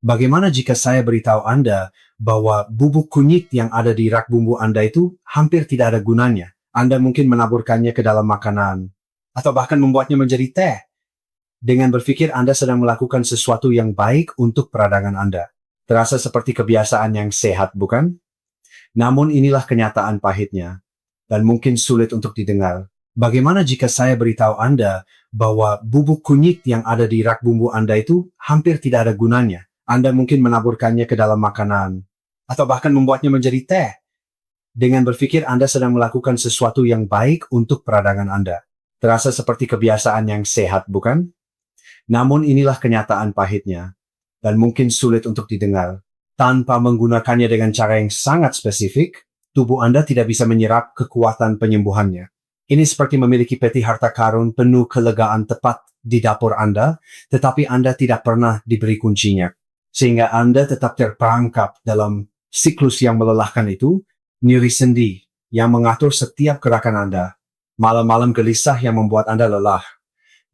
Bagaimana jika saya beritahu Anda bahwa bubuk kunyit yang ada di rak bumbu Anda itu hampir tidak ada gunanya? Anda mungkin menaburkannya ke dalam makanan, atau bahkan membuatnya menjadi teh. Dengan berpikir Anda sedang melakukan sesuatu yang baik untuk peradangan Anda. Terasa seperti kebiasaan yang sehat, bukan? Namun inilah kenyataan pahitnya, dan mungkin sulit untuk didengar. Bagaimana jika saya beritahu Anda bahwa bubuk kunyit yang ada di rak bumbu Anda itu hampir tidak ada gunanya? Anda mungkin menaburkannya ke dalam makanan, atau bahkan membuatnya menjadi teh. Dengan berpikir Anda sedang melakukan sesuatu yang baik untuk peradangan Anda. Terasa seperti kebiasaan yang sehat, bukan? Namun inilah kenyataan pahitnya, dan mungkin sulit untuk didengar. Tanpa menggunakannya dengan cara yang sangat spesifik, tubuh Anda tidak bisa menyerap kekuatan penyembuhannya. Ini seperti memiliki peti harta karun penuh kelegaan tepat di dapur Anda, tetapi Anda tidak pernah diberi kuncinya. Sehingga Anda tetap terperangkap dalam siklus yang melelahkan itu, nyeri sendi yang mengatur setiap gerakan Anda, malam-malam gelisah yang membuat Anda lelah,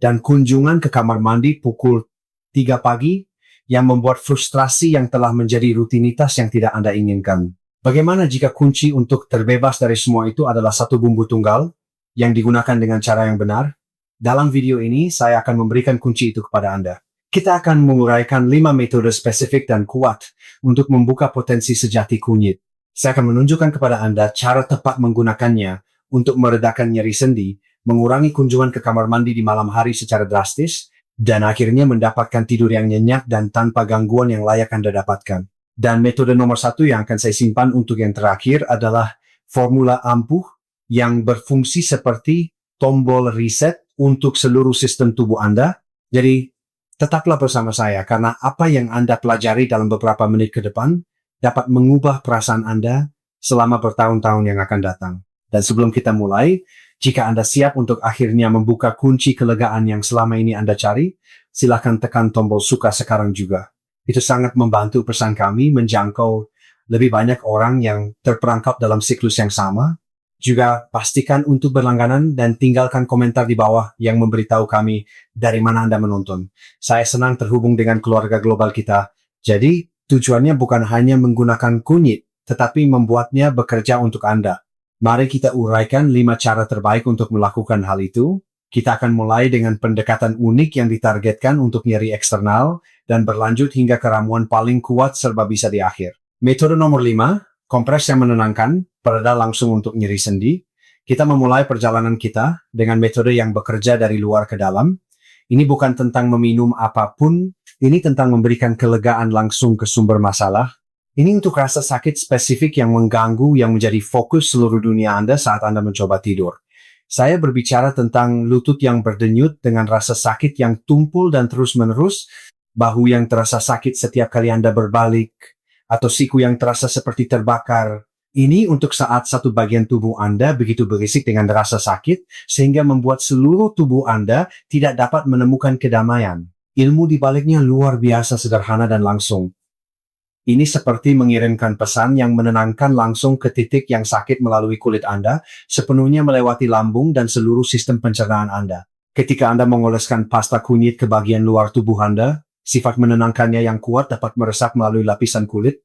dan kunjungan ke kamar mandi pukul 3 pagi yang membuat frustrasi yang telah menjadi rutinitas yang tidak Anda inginkan. Bagaimana jika kunci untuk terbebas dari semua itu adalah satu bumbu tunggal yang digunakan dengan cara yang benar? Dalam video ini, saya akan memberikan kunci itu kepada Anda. Kita akan menguraikan 5 metode spesifik dan kuat untuk membuka potensi sejati kunyit. Saya akan menunjukkan kepada Anda cara tepat menggunakannya untuk meredakan nyeri sendi, mengurangi kunjungan ke kamar mandi di malam hari secara drastis, dan akhirnya mendapatkan tidur yang nyenyak dan tanpa gangguan yang layak Anda dapatkan. Dan metode nomor 1 yang akan saya simpan untuk yang terakhir adalah formula ampuh yang berfungsi seperti tombol reset untuk seluruh sistem tubuh Anda. Jadi, tetaplah bersama saya karena apa yang Anda pelajari dalam beberapa menit ke depan dapat mengubah perasaan Anda selama bertahun-tahun yang akan datang. Dan sebelum kita mulai, jika Anda siap untuk akhirnya membuka kunci kelegaan yang selama ini Anda cari, silakan tekan tombol suka sekarang juga. Itu sangat membantu pesan kami menjangkau lebih banyak orang yang terperangkap dalam siklus yang sama. Juga pastikan untuk berlangganan dan tinggalkan komentar di bawah yang memberitahu kami dari mana Anda menonton. Saya senang terhubung dengan keluarga global kita. Jadi, tujuannya bukan hanya menggunakan kunyit, tetapi membuatnya bekerja untuk Anda. Mari kita uraikan 5 cara terbaik untuk melakukan hal itu. Kita akan mulai dengan pendekatan unik yang ditargetkan untuk nyeri eksternal dan berlanjut hingga ke ramuan paling kuat serba bisa di akhir. Metode nomor 5, kompres yang menenangkan, pereda langsung untuk nyeri sendi. Kita memulai perjalanan kita dengan metode yang bekerja dari luar ke dalam. Ini bukan tentang meminum apapun, ini tentang memberikan kelegaan langsung ke sumber masalah. Ini untuk rasa sakit spesifik yang mengganggu yang menjadi fokus seluruh dunia Anda saat Anda mencoba tidur. Saya berbicara tentang lutut yang berdenyut dengan rasa sakit yang tumpul dan terus-menerus, bahu yang terasa sakit setiap kali Anda berbalik, atau siku yang terasa seperti terbakar. Ini untuk saat satu bagian tubuh Anda begitu berisik dengan rasa sakit, sehingga membuat seluruh tubuh Anda tidak dapat menemukan kedamaian. Ilmu di baliknya luar biasa sederhana dan langsung. Ini seperti mengirimkan pesan yang menenangkan langsung ke titik yang sakit melalui kulit Anda, sepenuhnya melewati lambung dan seluruh sistem pencernaan Anda. Ketika Anda mengoleskan pasta kunyit ke bagian luar tubuh Anda, sifat menenangkannya yang kuat dapat meresap melalui lapisan kulit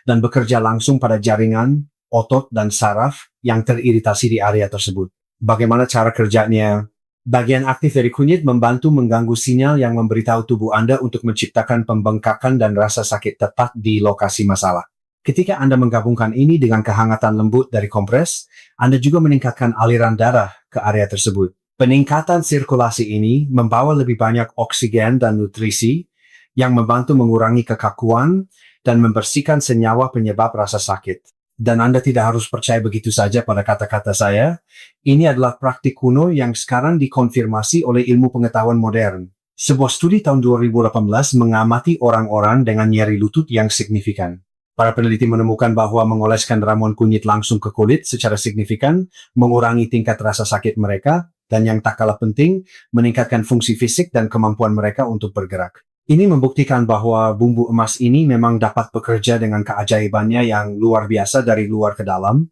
dan bekerja langsung pada jaringan, otot, dan saraf yang teriritasi di area tersebut. Bagaimana cara kerjanya? Bagian aktif dari kunyit membantu mengganggu sinyal yang memberitahu tubuh Anda untuk menciptakan pembengkakan dan rasa sakit tepat di lokasi masalah. Ketika Anda menggabungkan ini dengan kehangatan lembut dari kompres, Anda juga meningkatkan aliran darah ke area tersebut. Peningkatan sirkulasi ini membawa lebih banyak oksigen dan nutrisi yang membantu mengurangi kekakuan dan membersihkan senyawa penyebab rasa sakit. Dan Anda tidak harus percaya begitu saja pada kata-kata saya. Ini adalah praktik kuno yang sekarang dikonfirmasi oleh ilmu pengetahuan modern. Sebuah studi tahun 2018 mengamati orang-orang dengan nyeri lutut yang signifikan. Para peneliti menemukan bahwa mengoleskan ramuan kunyit langsung ke kulit secara signifikan mengurangi tingkat rasa sakit mereka, dan yang tak kalah penting, meningkatkan fungsi fisik dan kemampuan mereka untuk bergerak. Ini membuktikan bahwa bumbu emas ini memang dapat bekerja dengan keajaibannya yang luar biasa dari luar ke dalam,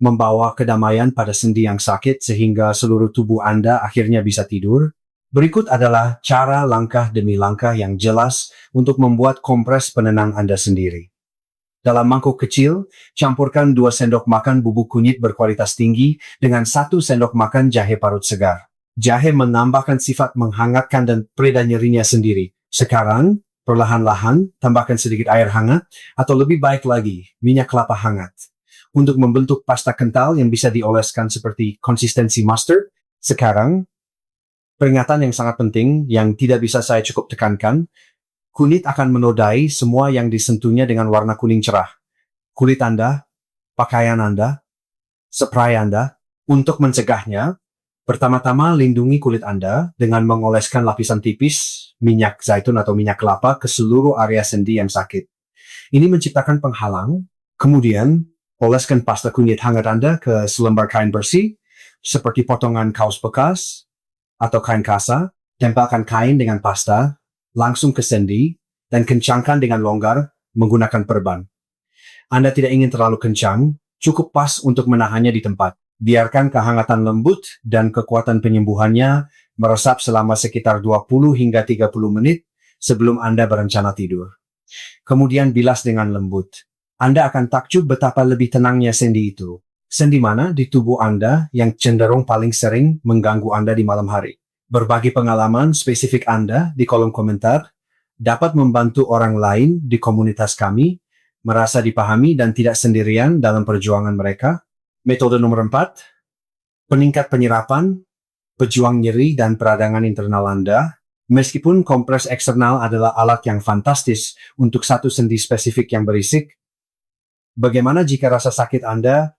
membawa kedamaian pada sendi yang sakit sehingga seluruh tubuh Anda akhirnya bisa tidur. Berikut adalah cara langkah demi langkah yang jelas untuk membuat kompres penenang Anda sendiri. Dalam mangkuk kecil, campurkan 2 sendok makan bubuk kunyit berkualitas tinggi dengan 1 sendok makan jahe parut segar. Jahe menambahkan sifat menghangatkan dan pereda nyerinya sendiri. Sekarang, perlahan-lahan tambahkan sedikit air hangat atau lebih baik lagi, minyak kelapa hangat. Untuk membentuk pasta kental yang bisa dioleskan seperti konsistensi mustard, sekarang, peringatan yang sangat penting yang tidak bisa saya cukup tekankan, kunyit akan menodai semua yang disentuhnya dengan warna kuning cerah. Kulit Anda, pakaian Anda, spray Anda. Untuk mencegahnya, pertama-tama lindungi kulit Anda dengan mengoleskan lapisan tipis minyak zaitun atau minyak kelapa ke seluruh area sendi yang sakit. Ini menciptakan penghalang. Kemudian, oleskan pasta kunyit hangat Anda ke selembar kain bersih, seperti potongan kaos bekas atau kain kasa. Tempelkan kain dengan pasta langsung ke sendi, dan kencangkan dengan longgar menggunakan perban. Anda tidak ingin terlalu kencang, cukup pas untuk menahannya di tempat. Biarkan kehangatan lembut dan kekuatan penyembuhannya meresap selama sekitar 20 hingga 30 menit sebelum Anda berencana tidur. Kemudian bilas dengan lembut. Anda akan takjub betapa lebih tenangnya sendi itu. Sendi mana di tubuh Anda yang cenderung paling sering mengganggu Anda di malam hari? Berbagi pengalaman spesifik Anda di kolom komentar dapat membantu orang lain di komunitas kami merasa dipahami dan tidak sendirian dalam perjuangan mereka. Metode nomor 4, peningkat penyerapan, pejuang nyeri dan peradangan internal Anda. Meskipun kompres eksternal adalah alat yang fantastis untuk satu sendi spesifik yang berisik, bagaimana jika rasa sakit Anda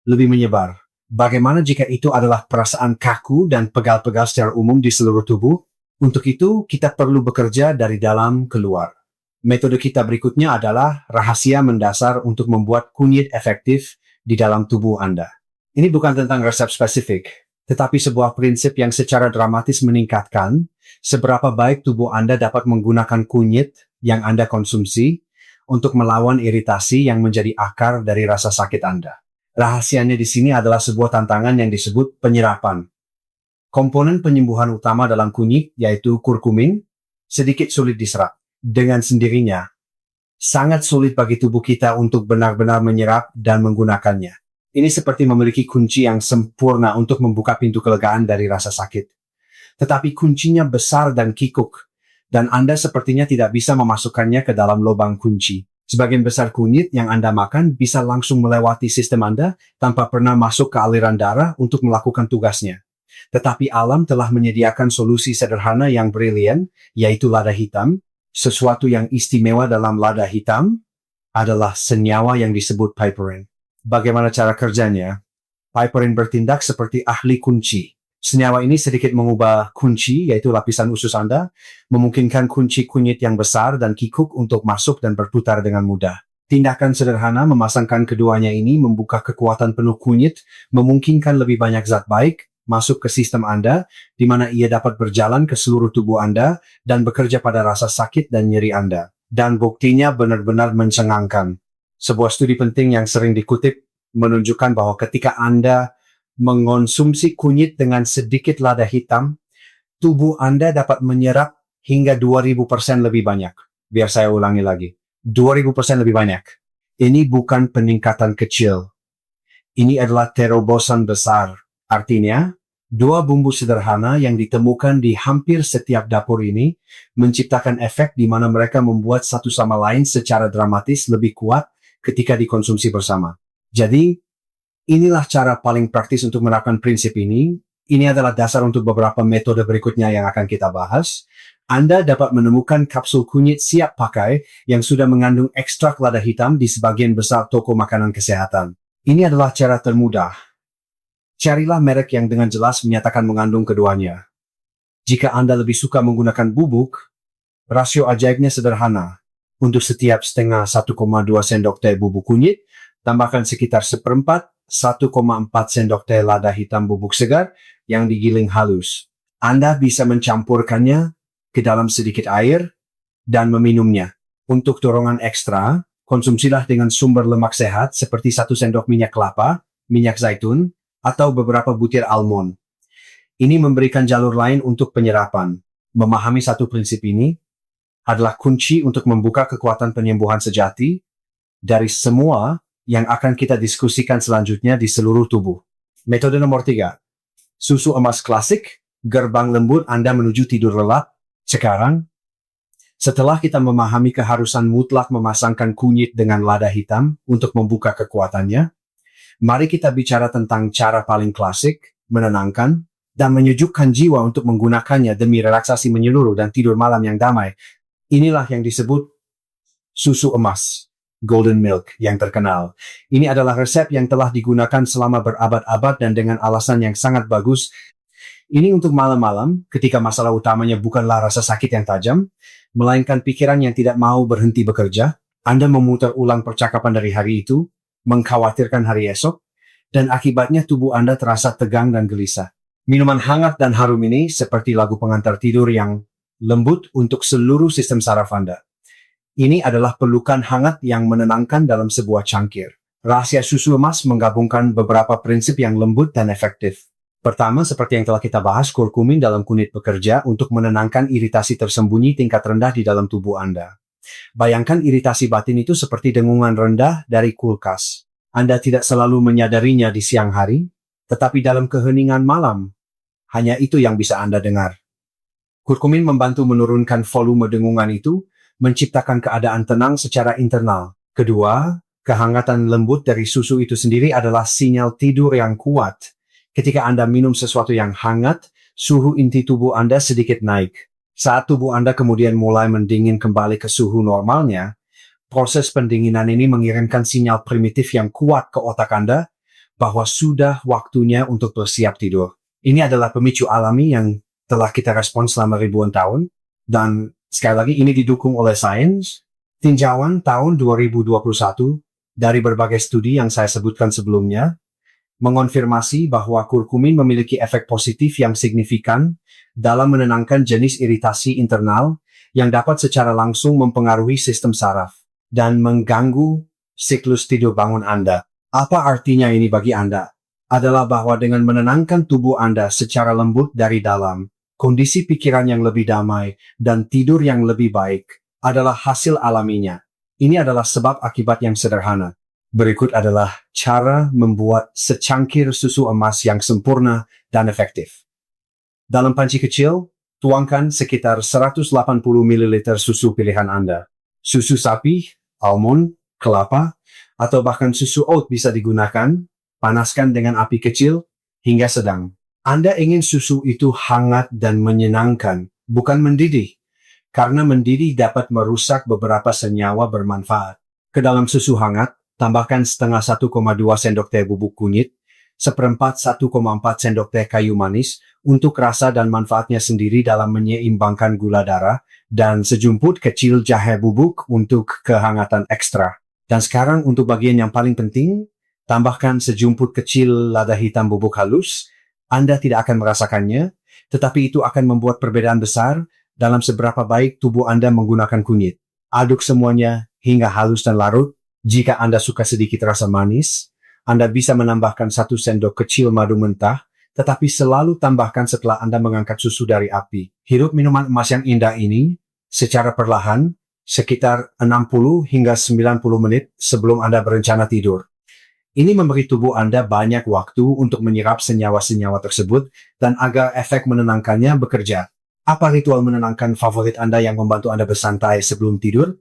lebih menyebar? Bagaimana jika itu adalah perasaan kaku dan pegal-pegal secara umum di seluruh tubuh? Untuk itu, kita perlu bekerja dari dalam keluar. Metode kita berikutnya adalah rahasia mendasar untuk membuat kunyit efektif di dalam tubuh Anda. Ini bukan tentang resep spesifik, tetapi sebuah prinsip yang secara dramatis meningkatkan seberapa baik tubuh Anda dapat menggunakan kunyit yang Anda konsumsi untuk melawan iritasi yang menjadi akar dari rasa sakit Anda. Rahasianya di sini adalah sebuah tantangan yang disebut penyerapan. Komponen penyembuhan utama dalam kunyit, yaitu kurkumin, sedikit sulit diserap. Dengan sendirinya, sangat sulit bagi tubuh kita untuk benar-benar menyerap dan menggunakannya. Ini seperti memiliki kunci yang sempurna untuk membuka pintu kelegaan dari rasa sakit. Tetapi kuncinya besar dan kikuk, dan Anda sepertinya tidak bisa memasukkannya ke dalam lubang kunci. Sebagian besar kunyit yang Anda makan bisa langsung melewati sistem Anda tanpa pernah masuk ke aliran darah untuk melakukan tugasnya. Tetapi alam telah menyediakan solusi sederhana yang brilian, yaitu lada hitam. Sesuatu yang istimewa dalam lada hitam adalah senyawa yang disebut piperin. Bagaimana cara kerjanya? Piperin bertindak seperti ahli kunci. Senyawa ini sedikit mengubah kunci, yaitu lapisan usus Anda, memungkinkan kunci kunyit yang besar dan kikuk untuk masuk dan berputar dengan mudah. Tindakan sederhana memasangkan keduanya ini membuka kekuatan penuh kunyit, memungkinkan lebih banyak zat baik masuk ke sistem Anda, di mana ia dapat berjalan ke seluruh tubuh Anda dan bekerja pada rasa sakit dan nyeri Anda. Dan buktinya benar-benar mencengangkan. Sebuah studi penting yang sering dikutip menunjukkan bahwa ketika Anda mengonsumsi kunyit dengan sedikit lada hitam, tubuh Anda dapat menyerap hingga 2000% lebih banyak. Biar saya ulangi lagi. 2000% lebih banyak. Ini bukan peningkatan kecil. Ini adalah terobosan besar. Artinya, 2 bumbu sederhana yang ditemukan di hampir setiap dapur ini menciptakan efek di mana mereka membuat satu sama lain secara dramatis lebih kuat ketika dikonsumsi bersama. Jadi, inilah cara paling praktis untuk menerapkan prinsip ini. Ini adalah dasar untuk beberapa metode berikutnya yang akan kita bahas. Anda dapat menemukan kapsul kunyit siap pakai yang sudah mengandung ekstrak lada hitam di sebagian besar toko makanan kesehatan. Ini adalah cara termudah. Carilah merek yang dengan jelas menyatakan mengandung keduanya. Jika Anda lebih suka menggunakan bubuk, rasio ajaibnya sederhana. Untuk setiap setengah 1,2 sendok teh bubuk kunyit, tambahkan sekitar 1/4 1,4 sendok teh lada hitam bubuk segar yang digiling halus. Anda bisa mencampurkannya ke dalam sedikit air dan meminumnya. Untuk dorongan ekstra, konsumsilah dengan sumber lemak sehat seperti 1 sendok minyak kelapa, minyak zaitun, atau beberapa butir almond. Ini memberikan jalur lain untuk penyerapan. Memahami satu prinsip ini adalah kunci untuk membuka kekuatan penyembuhan sejati dari semua yang akan kita diskusikan selanjutnya di seluruh tubuh. Metode nomor 3. Susu emas klasik, gerbang lembut Anda menuju tidur lelap. Sekarang, setelah kita memahami keharusan mutlak memasangkan kunyit dengan lada hitam untuk membuka kekuatannya, mari kita bicara tentang cara paling klasik, menenangkan, dan menyejukkan jiwa untuk menggunakannya demi relaksasi menyeluruh dan tidur malam yang damai. Inilah yang disebut susu emas, golden milk, yang terkenal. Ini adalah resep yang telah digunakan selama berabad-abad dan dengan alasan yang sangat bagus. Ini untuk malam-malam ketika masalah utamanya bukanlah rasa sakit yang tajam, melainkan pikiran yang tidak mau berhenti bekerja. Anda memutar ulang percakapan dari hari itu, mengkhawatirkan hari esok, dan akibatnya tubuh Anda terasa tegang dan gelisah. Minuman hangat dan harum ini seperti lagu pengantar tidur yang lembut untuk seluruh sistem saraf Anda. Ini adalah pelukan hangat yang menenangkan dalam sebuah cangkir. Rahasia susu emas menggabungkan beberapa prinsip yang lembut dan efektif. Pertama, seperti yang telah kita bahas, kurkumin dalam kunyit bekerja untuk menenangkan iritasi tersembunyi tingkat rendah di dalam tubuh Anda. Bayangkan iritasi batin itu seperti dengungan rendah dari kulkas. Anda tidak selalu menyadarinya di siang hari, tetapi dalam keheningan malam, hanya itu yang bisa Anda dengar. Kurkumin membantu menurunkan volume dengungan itu, menciptakan keadaan tenang secara internal. Kedua, kehangatan lembut dari susu itu sendiri adalah sinyal tidur yang kuat. Ketika Anda minum sesuatu yang hangat, suhu inti tubuh Anda sedikit naik. Saat tubuh Anda kemudian mulai mendingin kembali ke suhu normalnya, proses pendinginan ini mengirimkan sinyal primitif yang kuat ke otak Anda bahwa sudah waktunya untuk bersiap tidur. Ini adalah pemicu alami yang telah kita respon selama ribuan tahun, dan sekali lagi ini didukung oleh sains. Tinjauan tahun 2021 dari berbagai studi yang saya sebutkan sebelumnya mengonfirmasi bahwa kurkumin memiliki efek positif yang signifikan dalam menenangkan jenis iritasi internal yang dapat secara langsung mempengaruhi sistem saraf dan mengganggu siklus tidur bangun Anda. Apa artinya ini bagi Anda? Adalah bahwa dengan menenangkan tubuh Anda secara lembut dari dalam, kondisi pikiran yang lebih damai dan tidur yang lebih baik adalah hasil alaminya. Ini adalah sebab akibat yang sederhana. Berikut adalah cara membuat secangkir susu emas yang sempurna dan efektif. Dalam panci kecil, tuangkan sekitar 180 ml susu pilihan Anda. Susu sapi, almond, kelapa, atau bahkan susu oat bisa digunakan. Panaskan dengan api kecil hingga sedang. Anda ingin susu itu hangat dan menyenangkan, bukan mendidih. Karena mendidih dapat merusak beberapa senyawa bermanfaat. Ke dalam susu hangat, tambahkan setengah 1,2 sendok teh bubuk kunyit, seperempat 1,4 sendok teh kayu manis untuk rasa dan manfaatnya sendiri dalam menyeimbangkan gula darah, dan sejumput kecil jahe bubuk untuk kehangatan ekstra. Dan sekarang untuk bagian yang paling penting, tambahkan sejumput kecil lada hitam bubuk halus. Anda tidak akan merasakannya, tetapi itu akan membuat perbedaan besar dalam seberapa baik tubuh Anda menggunakan kunyit. Aduk semuanya hingga halus dan larut. Jika Anda suka sedikit rasa manis, Anda bisa menambahkan 1 sendok kecil madu mentah, tetapi selalu tambahkan setelah Anda mengangkat susu dari api. Hirup minuman emas yang indah ini secara perlahan, sekitar 60 hingga 90 menit sebelum Anda berencana tidur. Ini memberi tubuh Anda banyak waktu untuk menyerap senyawa-senyawa tersebut dan agar efek menenangkannya bekerja. Apa ritual menenangkan favorit Anda yang membantu Anda bersantai sebelum tidur?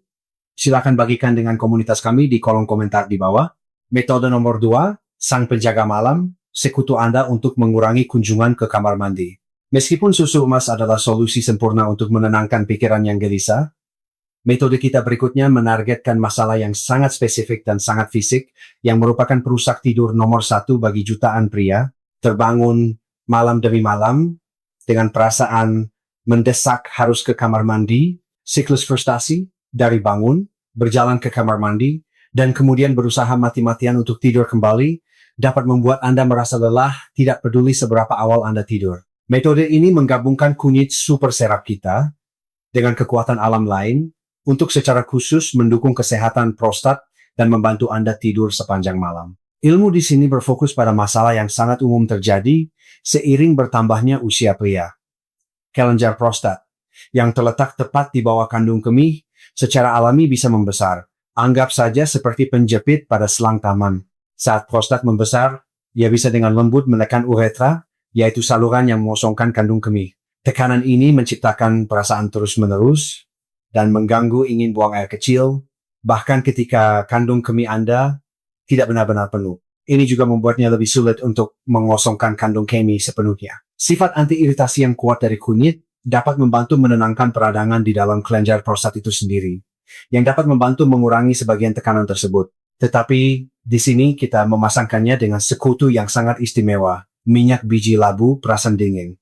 Silakan bagikan dengan komunitas kami di kolom komentar di bawah. Metode nomor 2, sang penjaga malam, sekutu Anda untuk mengurangi kunjungan ke kamar mandi. Meskipun susu emas adalah solusi sempurna untuk menenangkan pikiran yang gelisah, metode kita berikutnya menargetkan masalah yang sangat spesifik dan sangat fisik, yang merupakan perusak tidur nomor 1 bagi jutaan pria, terbangun malam demi malam, dengan perasaan mendesak harus ke kamar mandi, siklus frustasi, dari bangun, berjalan ke kamar mandi, dan kemudian berusaha mati-matian untuk tidur kembali, dapat membuat Anda merasa lelah, tidak peduli seberapa awal Anda tidur. Metode ini menggabungkan kunyit super serap kita dengan kekuatan alam lain, untuk secara khusus mendukung kesehatan prostat dan membantu Anda tidur sepanjang malam. Ilmu di sini berfokus pada masalah yang sangat umum terjadi seiring bertambahnya usia pria. Kelenjar prostat, yang terletak tepat di bawah kandung kemih, secara alami bisa membesar. Anggap saja seperti penjepit pada selang taman. Saat prostat membesar, ia bisa dengan lembut menekan uretra, yaitu saluran yang mengosongkan kandung kemih. Tekanan ini menciptakan perasaan terus-menerus dan mengganggu ingin buang air kecil, bahkan ketika kandung kemih Anda tidak benar-benar penuh. Ini juga membuatnya lebih sulit untuk mengosongkan kandung kemih sepenuhnya. Sifat anti-iritasi yang kuat dari kunyit dapat membantu menenangkan peradangan di dalam kelenjar prostat itu sendiri, yang dapat membantu mengurangi sebagian tekanan tersebut. Tetapi di sini kita memasangkannya dengan sekutu yang sangat istimewa, minyak biji labu perasan dingin.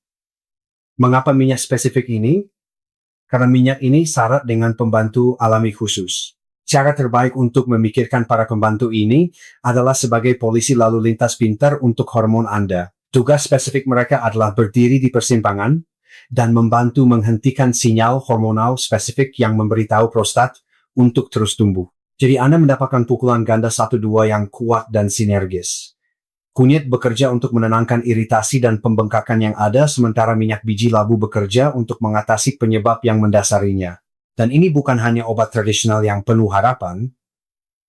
Mengapa minyak spesifik ini? Karena minyak ini syarat dengan pembantu alami khusus. Cara terbaik untuk memikirkan para pembantu ini adalah sebagai polisi lalu lintas pintar untuk hormon Anda. Tugas spesifik mereka adalah berdiri di persimpangan dan membantu menghentikan sinyal hormonal spesifik yang memberitahu prostat untuk terus tumbuh. Jadi Anda mendapatkan pukulan ganda 1-2 yang kuat dan sinergis. Kunyit bekerja untuk menenangkan iritasi dan pembengkakan yang ada, sementara minyak biji labu bekerja untuk mengatasi penyebab yang mendasarinya. Dan ini bukan hanya obat tradisional yang penuh harapan.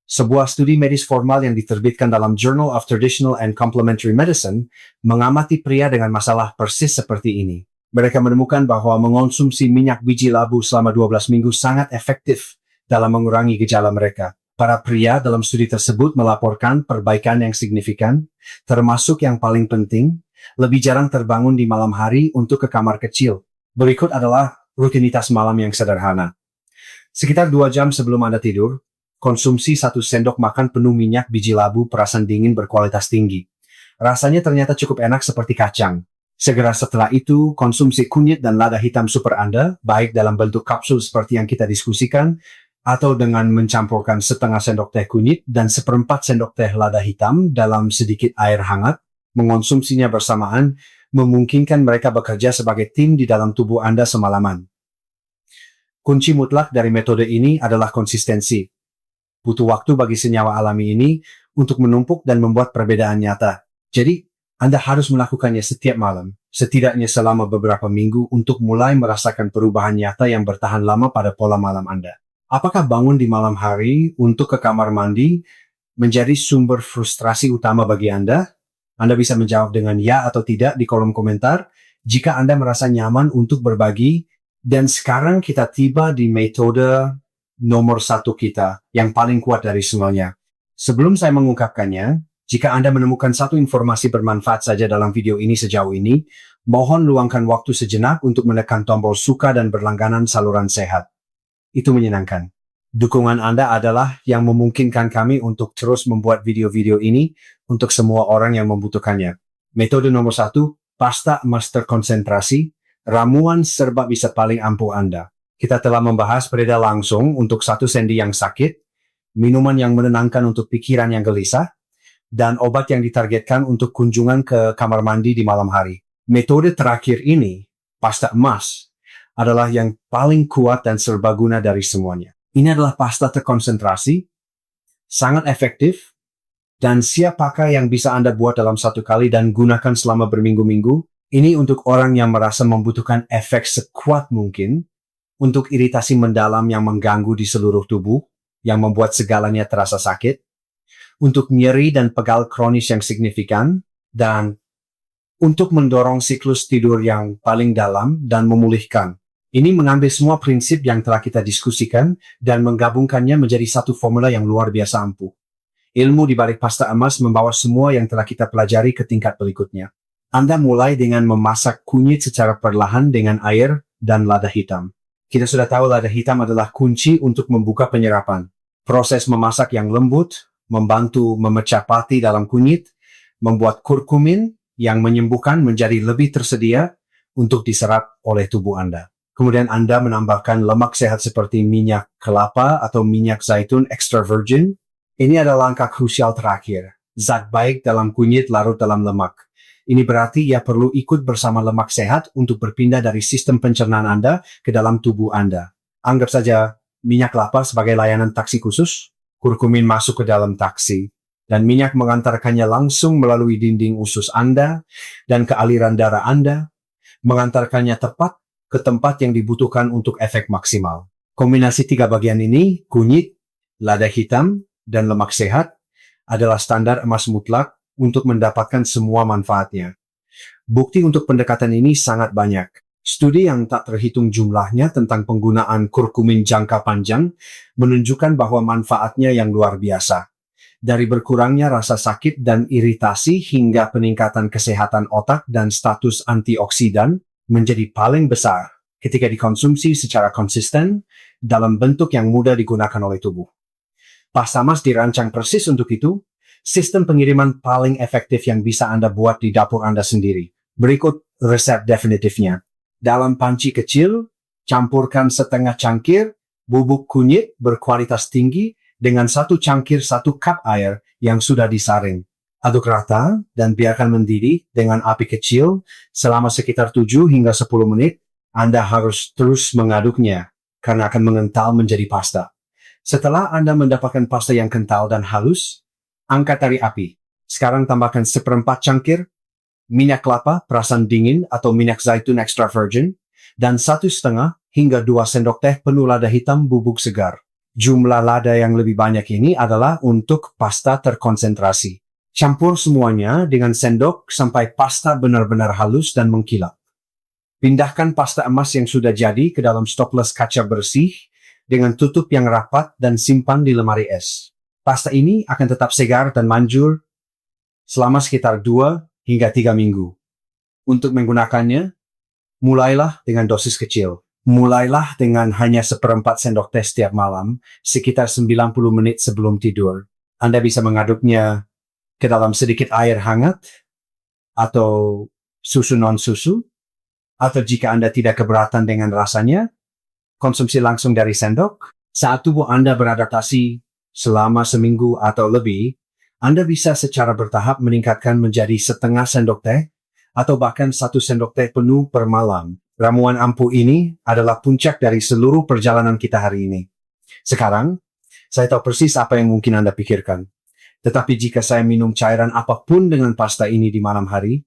Sebuah studi medis formal yang diterbitkan dalam Journal of Traditional and Complementary Medicine mengamati pria dengan masalah persis seperti ini. Mereka menemukan bahwa mengonsumsi minyak biji labu selama 12 minggu sangat efektif dalam mengurangi gejala mereka. Para pria dalam studi tersebut melaporkan perbaikan yang signifikan, termasuk yang paling penting, lebih jarang terbangun di malam hari untuk ke kamar kecil. Berikut adalah rutinitas malam yang sederhana. Sekitar 2 jam sebelum Anda tidur, konsumsi 1 sendok makan penuh minyak biji labu perasan dingin berkualitas tinggi. Rasanya ternyata cukup enak seperti kacang. Segera setelah itu, konsumsi kunyit dan lada hitam super Anda, baik dalam bentuk kapsul seperti yang kita diskusikan, atau dengan mencampurkan setengah sendok teh kunyit dan 1/4 sendok teh lada hitam dalam sedikit air hangat. Mengonsumsinya bersamaan memungkinkan mereka bekerja sebagai tim di dalam tubuh Anda semalaman. Kunci mutlak dari metode ini adalah konsistensi. Butuh waktu bagi senyawa alami ini untuk menumpuk dan membuat perbedaan nyata. Jadi, Anda harus melakukannya setiap malam, setidaknya selama beberapa minggu untuk mulai merasakan perubahan nyata yang bertahan lama pada pola malam Anda. Apakah bangun di malam hari untuk ke kamar mandi menjadi sumber frustrasi utama bagi Anda? Anda bisa menjawab dengan ya atau tidak di kolom komentar jika Anda merasa nyaman untuk berbagi. Dan sekarang kita tiba di metode nomor 1 kita, yang paling kuat dari semuanya. Sebelum saya mengungkapkannya, jika Anda menemukan satu informasi bermanfaat saja dalam video ini sejauh ini, mohon luangkan waktu sejenak untuk menekan tombol suka dan berlangganan saluran sehat. Itu menyenangkan. Dukungan Anda adalah yang memungkinkan kami untuk terus membuat video-video ini untuk semua orang yang membutuhkannya. Metode nomor 1, pasta emas terkonsentrasi, ramuan serba bisa paling ampuh Anda. Kita telah membahas pereda langsung untuk 1 sendi yang sakit, minuman yang menenangkan untuk pikiran yang gelisah, dan obat yang ditargetkan untuk kunjungan ke kamar mandi di malam hari. Metode terakhir ini, pasta emas, adalah yang paling kuat dan serbaguna dari semuanya. Ini adalah pasta terkonsentrasi, sangat efektif, dan siap pakai yang bisa Anda buat dalam 1 kali dan gunakan selama berminggu-minggu. Ini untuk orang yang merasa membutuhkan efek sekuat mungkin, untuk iritasi mendalam yang mengganggu di seluruh tubuh, yang membuat segalanya terasa sakit, untuk nyeri dan pegal kronis yang signifikan, dan untuk mendorong siklus tidur yang paling dalam dan memulihkan. Ini mengambil semua prinsip yang telah kita diskusikan dan menggabungkannya menjadi satu formula yang luar biasa ampuh. Ilmu di balik pasta emas membawa semua yang telah kita pelajari ke tingkat berikutnya. Anda mulai dengan memasak kunyit secara perlahan dengan air dan lada hitam. Kita sudah tahu lada hitam adalah kunci untuk membuka penyerapan. Proses memasak yang lembut membantu memecah pati dalam kunyit, membuat kurkumin yang menyembuhkan menjadi lebih tersedia untuk diserap oleh tubuh Anda. Kemudian Anda menambahkan lemak sehat seperti minyak kelapa atau minyak zaitun extra virgin. Ini adalah langkah krusial terakhir. Zat baik dalam kunyit larut dalam lemak. Ini berarti ia perlu ikut bersama lemak sehat untuk berpindah dari sistem pencernaan Anda ke dalam tubuh Anda. Anggap saja minyak kelapa sebagai layanan taksi khusus. Kurkumin masuk ke dalam taksi. dan minyak mengantarkannya langsung melalui dinding usus Anda dan ke aliran darah Anda, mengantarkannya tepat ke tempat yang dibutuhkan untuk efek maksimal. Kombinasi tiga bagian ini, kunyit, lada hitam, dan lemak sehat, adalah standar emas mutlak untuk mendapatkan semua manfaatnya. Bukti untuk pendekatan ini sangat banyak. Studi yang tak terhitung jumlahnya tentang penggunaan kurkumin jangka panjang menunjukkan bahwa manfaatnya yang luar biasa. Dari berkurangnya rasa sakit dan iritasi hingga peningkatan kesehatan otak dan status antioksidan menjadi paling besar ketika dikonsumsi secara konsisten dalam bentuk yang mudah digunakan oleh tubuh. Pasta emas dirancang persis untuk itu, sistem pengiriman paling efektif yang bisa Anda buat di dapur Anda sendiri. Berikut resep definitifnya. Dalam panci kecil, campurkan setengah cangkir bubuk kunyit berkualitas tinggi dengan 1 cangkir 1 cup air yang sudah disaring. Aduk rata dan biarkan mendidih dengan api kecil selama sekitar 7 hingga 10 menit. Anda harus terus mengaduknya karena akan mengental menjadi pasta. Setelah Anda mendapatkan pasta yang kental dan halus, angkat dari api. Sekarang tambahkan 1/4 cangkir minyak kelapa perasan dingin atau minyak zaitun extra virgin, dan 1,5 hingga 2 sendok teh penuh lada hitam bubuk segar. Jumlah lada yang lebih banyak ini adalah untuk pasta terkonsentrasi. Campur semuanya dengan sendok sampai pasta benar-benar halus dan mengkilap. Pindahkan pasta emas yang sudah jadi ke dalam stoples kaca bersih dengan tutup yang rapat dan simpan di lemari es. Pasta ini akan tetap segar dan manjur selama sekitar 2 hingga 3 minggu. Untuk menggunakannya, mulailah dengan dosis kecil. Mulailah dengan hanya 1/4 sendok teh setiap malam, sekitar 90 menit sebelum tidur. Anda bisa mengaduknya ke dalam sedikit air hangat, atau susu non-susu, atau jika Anda tidak keberatan dengan rasanya, konsumsi langsung dari sendok. Saat tubuh Anda beradaptasi selama seminggu atau lebih, Anda bisa secara bertahap meningkatkan menjadi setengah sendok teh atau bahkan 1 sendok teh penuh per malam. Ramuan ampuh ini adalah puncak dari seluruh perjalanan kita hari ini. Sekarang, saya tahu persis apa yang mungkin Anda pikirkan. Tetapi jika saya minum cairan apapun dengan pasta ini di malam hari,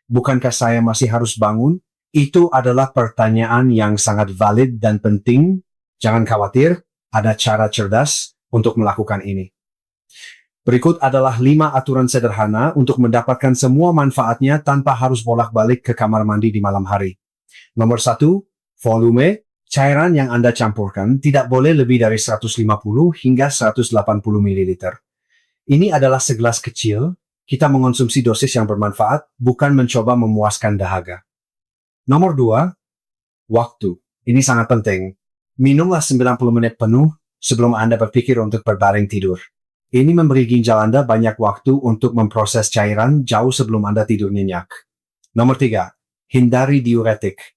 bukankah saya masih harus bangun? Itu adalah pertanyaan yang sangat valid dan penting. Jangan khawatir, ada cara cerdas untuk melakukan ini. Berikut adalah 5 aturan sederhana untuk mendapatkan semua manfaatnya tanpa harus bolak-balik ke kamar mandi di malam hari. Nomor 1, volume. Cairan yang Anda campurkan tidak boleh lebih dari 150 hingga 180 ml. Ini adalah segelas kecil. Kita mengonsumsi dosis yang bermanfaat, bukan mencoba memuaskan dahaga. Nomor 2, waktu. Ini sangat penting. Minumlah 90 menit penuh sebelum Anda berpikir untuk berbaring tidur. Ini memberi ginjal Anda banyak waktu untuk memproses cairan jauh sebelum Anda tidur nyenyak. Nomor 3, hindari diuretik.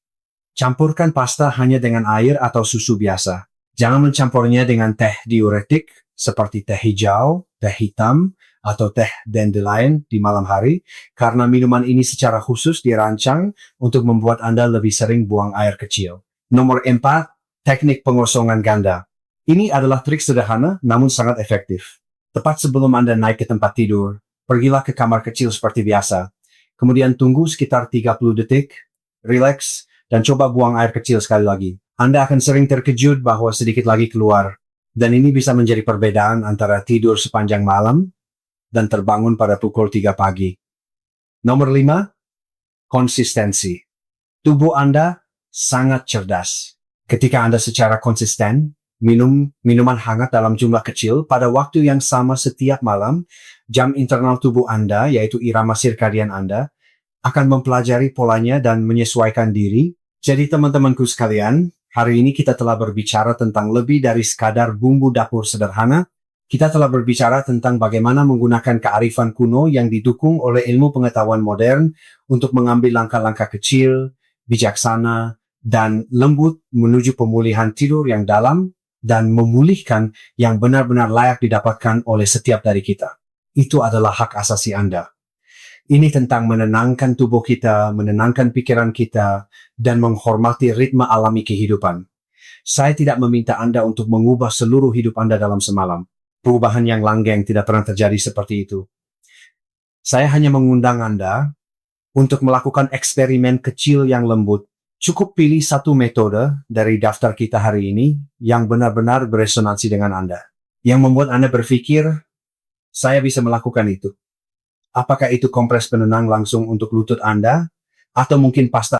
Campurkan pasta hanya dengan air atau susu biasa. Jangan mencampurnya dengan teh diuretik seperti teh hijau, teh hitam, atau teh dandelion di malam hari, karena minuman ini secara khusus dirancang untuk membuat Anda lebih sering buang air kecil. Nomor 4, teknik pengosongan ganda. Ini adalah trik sederhana namun sangat efektif. Tepat sebelum Anda naik ke tempat tidur, pergilah ke kamar kecil seperti biasa. Kemudian tunggu sekitar 30 detik, rileks, dan coba buang air kecil sekali lagi. Anda akan sering terkejut bahwa sedikit lagi keluar. Dan ini bisa menjadi perbedaan antara tidur sepanjang malam dan terbangun pada pukul 3 pagi. Nomor 5, konsistensi. Tubuh Anda sangat cerdas. Ketika Anda secara konsisten minum minuman hangat dalam jumlah kecil pada waktu yang sama setiap malam, jam internal tubuh Anda, yaitu irama sirkadian Anda, akan mempelajari polanya dan menyesuaikan diri. Jadi teman-temanku sekalian, hari ini kita telah berbicara tentang lebih dari sekadar bumbu dapur sederhana. Kita telah berbicara tentang bagaimana menggunakan kearifan kuno yang didukung oleh ilmu pengetahuan modern untuk mengambil langkah-langkah kecil, bijaksana, dan lembut menuju pemulihan tidur yang dalam dan memulihkan yang benar-benar layak didapatkan oleh setiap dari kita. Itu adalah hak asasi Anda. Ini tentang menenangkan tubuh kita, menenangkan pikiran kita, dan menghormati ritme alami kehidupan. Saya tidak meminta Anda untuk mengubah seluruh hidup Anda dalam semalam. perubahan yang langgeng, tidak pernah terjadi seperti itu. Saya hanya mengundang Anda untuk melakukan eksperimen kecil yang lembut. Cukup pilih satu metode dari daftar kita hari ini yang benar-benar beresonansi dengan Anda. Yang membuat Anda berpikir, saya bisa melakukan itu. Apakah itu kompres penenang langsung untuk lutut Anda? Atau mungkin pasta